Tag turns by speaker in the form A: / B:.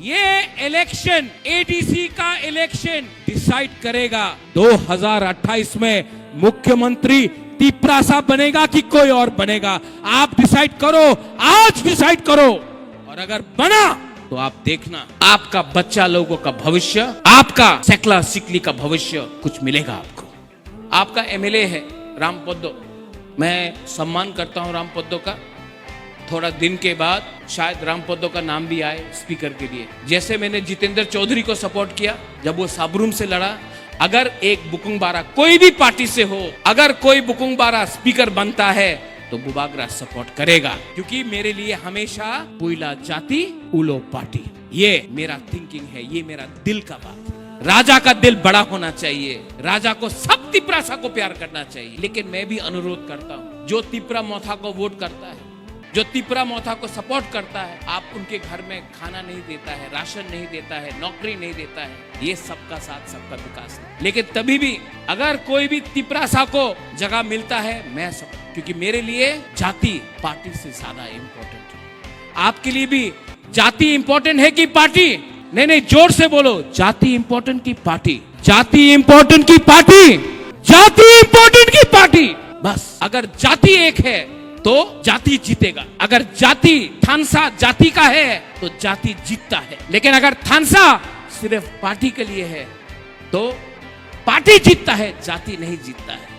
A: ये election, ADC का election decide करेगा 2028 में मुख्यमंत्री तिपरासा बनेगा कि कोई और बनेगा। आप डिसाइड करो, आज डिसाइड करो, और अगर बना तो आप देखना आपका बच्चा लोगों का भविष्य, आपका सेकला सिकली का भविष्य कुछ मिलेगा आपको। आपका एमएलए है राम पोद्दो, मैं सम्मान करता हूं राम पोद्दो का। थोड़ा दिन के बाद शायद राम पोद्दो का नाम भी आए स्पीकर के लिए, जैसे मैंने जितेंद्र चौधरी को सपोर्ट किया जब वो साबरूम से लड़ा। अगर एक बुकुंग बारा कोई भी पार्टी से हो, अगर कोई बुकुंग बारा स्पीकर बनता है तो बुबागरा सपोर्ट करेगा, क्योंकि मेरे लिए हमेशा पुइला जाति उलो पार्टी, ये मेरा थिंकिंग है, ये मेरा दिल का बात है। राजा का दिल बड़ा होना चाहिए, राजा को सब तिपरासा को प्यार करना चाहिए। लेकिन मैं भी अनुरोध करता हूँ, जो तिपरा मोथा को वोट करता है, जो तिपरा मोथा को सपोर्ट करता है, आप उनके घर में खाना नहीं देता है, राशन नहीं देता है, नौकरी नहीं देता है, ये सबका साथ सबका विकास है। लेकिन तभी भी अगर कोई भी तिपरासा को जगह मिलता है, मैं सब, क्योंकि मेरे लिए जाति पार्टी से ज्यादा इंपॉर्टेंट है। आपके लिए भी जाति इंपॉर्टेंट है कि पार्टी? नहीं नहीं, जोर से बोलो, जाति इंपॉर्टेंट की पार्टी? जाति इंपॉर्टेंट की पार्टी? जाति इंपॉर्टेंट की पार्टी? बस अगर जाति एक है तो जाति जीतेगा। अगर जाति थानसा जाति का है तो जाति जीतता है। लेकिन अगर थानसा सिर्फ पार्टी के लिए है तो पार्टी जीतता है, जाति नहीं जीतता है।